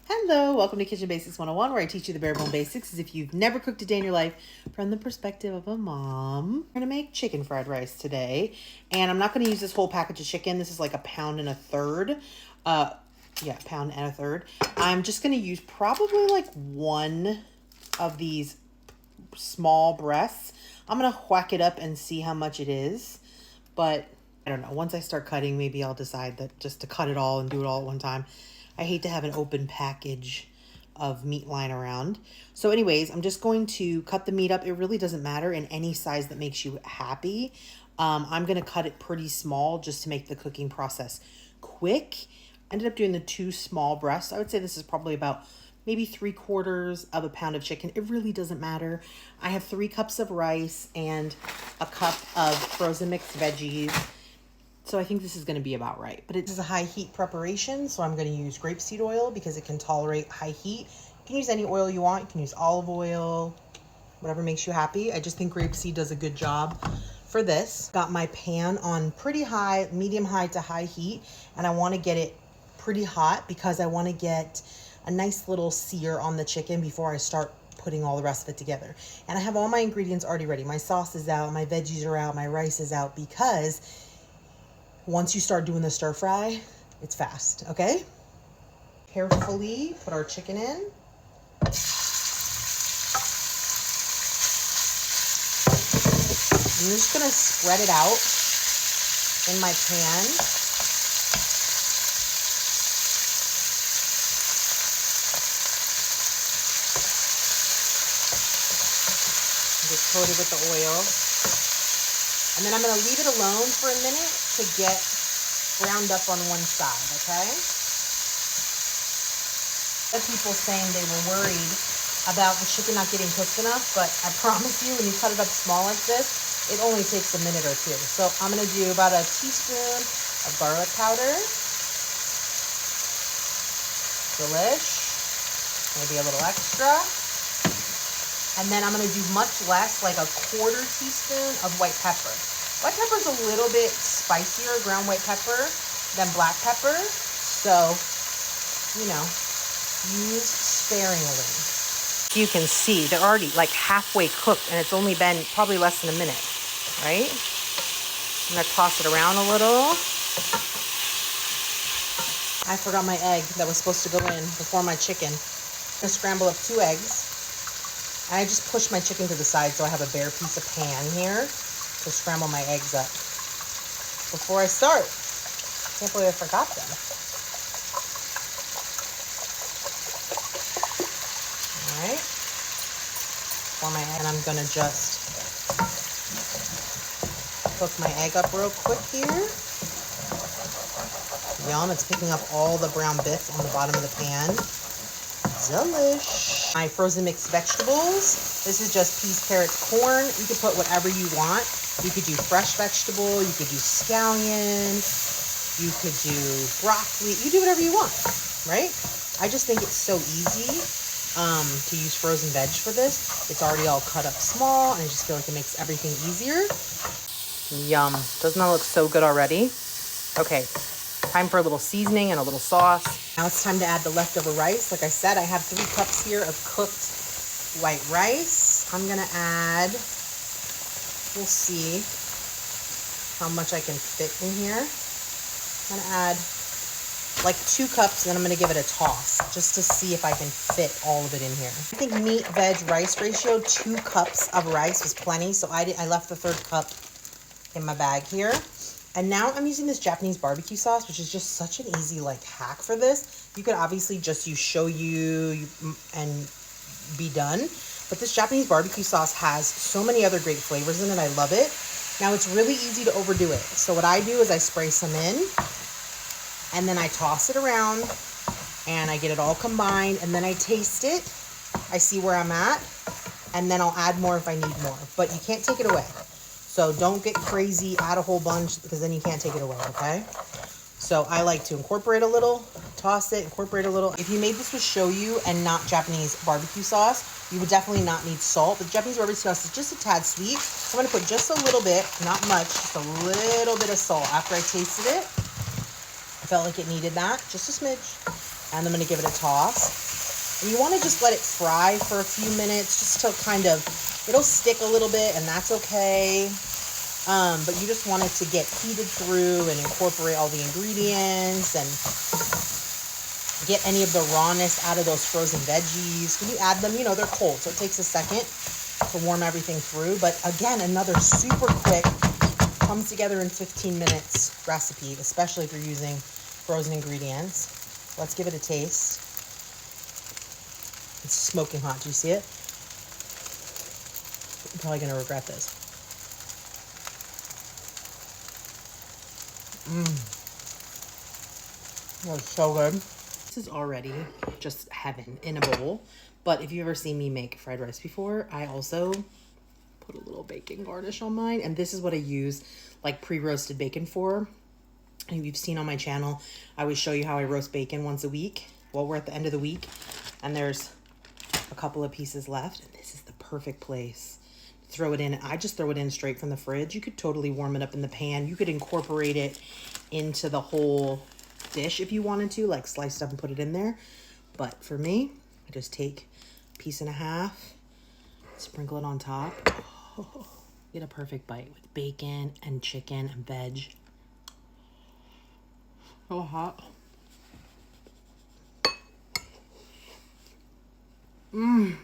Hello, welcome to Kitchen Basics 101, where I teach you the bare bone basics as if you've never cooked a day in your life from the perspective of a mom. We're going to make chicken fried rice today, and I'm not going to use this whole package of chicken. This is like 1.33 pounds. Pound and a third. I'm just going to use probably like one of these small breasts. I'm going to whack it up and see how much it is, but I don't know. Once I start cutting, maybe I'll decide that just to cut it all and do it all at one time. I hate to have an open package of meat lying around. So anyways, I'm just going to cut the meat up. It really doesn't matter in any size that makes you happy. I'm going to cut it pretty small just to make the cooking process quick. Ended up doing the 2 small breasts. I would say this is probably about maybe 3/4 of a pound of chicken. It really doesn't matter. I have 3 cups of rice and a cup of frozen mixed veggies. So I think this is going to be about right. But it is a high heat preparation, so I'm going to use grapeseed oil because it can tolerate high heat. You can use any oil you want. You can use olive oil, whatever makes you happy. I just think grapeseed does a good job for this. Got my pan on pretty high, medium high to high heat, and I want to get it pretty hot because I want to get a nice little sear on the chicken before I start putting all the rest of it together. And I have all my ingredients already ready. My sauce is out, my veggies are out, my rice is out, because once you start doing the stir fry, it's fast, okay? Carefully put our chicken in. I'm just gonna spread it out in my pan. Just coat it with the oil. And then I'm gonna leave it alone for a minute to get browned up on one side, okay? There are people saying they were worried about the chicken not getting cooked enough, but I promise you, when you cut it up small like this, it only takes a minute or 2. So I'm gonna do about a teaspoon of garlic powder. Delish. Maybe a little extra. And then I'm gonna do much less, like a 1/4 teaspoon of white pepper. White pepper is a little bit spicier, ground white pepper, than black pepper. So, you know, use sparingly. You can see they're already like halfway cooked, and it's only been probably less than a minute, right? I'm gonna toss it around a little. I forgot my egg that was supposed to go in before my chicken. I'm gonna scramble up 2 eggs. I just push my chicken to the side so I have a bare piece of pan here to scramble my eggs up before I start. Can't believe I forgot them. All right. For my egg, and I'm gonna just cook my egg up real quick here. Yum, it's picking up all the brown bits on the bottom of the pan. Delish. My frozen mixed vegetables. This is just peas, carrots, corn. You can put whatever you want. You could do fresh vegetable. You could do scallion. You could do broccoli. You do whatever you want, right? I just think it's so easy to use frozen veg for this. It's already all cut up small, and I just feel like it makes everything easier. Yum. Doesn't that look so good already? Okay. Time for a little seasoning and a little sauce. Now it's time to add the leftover rice. Like I said, I have 3 cups here of cooked white rice. I'm gonna add, we'll see how much I can fit in here. I'm gonna add like 2 cups, and then I'm gonna give it a toss just to see if I can fit all of it in here. I think meat, veg, rice ratio, 2 cups of rice was plenty, so I left the 3rd cup in my bag here. And now I'm using this Japanese BBQ sauce, which is just such an easy like hack for this. You could obviously just use shoyu and be done. But this Japanese BBQ sauce has so many other great flavors in it. I love it. Now it's really easy to overdo it. So what I do is I spray some in, and then I toss it around, and I get it all combined, and then I taste it. I see where I'm at, and then I'll add more if I need more. But you can't take it away. So don't get crazy, add a whole bunch, because then you can't take it away, okay? So I like to incorporate a little, toss it, incorporate a little. If you made this with shoyu and not Japanese barbecue sauce, you would definitely not need salt. But Japanese barbecue sauce is just a tad sweet. I'm gonna put just a little bit, not much, just a little bit of salt after I tasted it. I felt like it needed that, just a smidge. And I'm going to give it a toss. And you want to just let it fry for a few minutes, just till kind of, it'll stick a little bit, and that's okay. But you just want it to get heated through and incorporate all the ingredients and get any of the rawness out of those frozen veggies. When you add them, you know, they're cold, so it takes a second to warm everything through. But again, another super quick, comes together in 15 minutes recipe, especially if you're using frozen ingredients. Let's give it a taste. It's smoking hot. Do you see it? I'm probably going to regret this. That's so good. This is already just heaven in a bowl. But if you've ever seen me make fried rice before, I also put a little bacon garnish on mine. And this is what I use like pre-roasted bacon for. And you've seen on my channel, I always show you how I roast bacon once a week. Well, we're at the end of the week and there's a couple of pieces left. And this is the perfect place to throw it in. I just throw it in straight from the fridge. You could totally warm it up in the pan. You could incorporate it into the whole dish if you wanted to, like slice it up and put it in there. But for me, I just take a piece and a half, sprinkle it on top. Oh, get a perfect bite with bacon and chicken and veg. So hot. Mmm.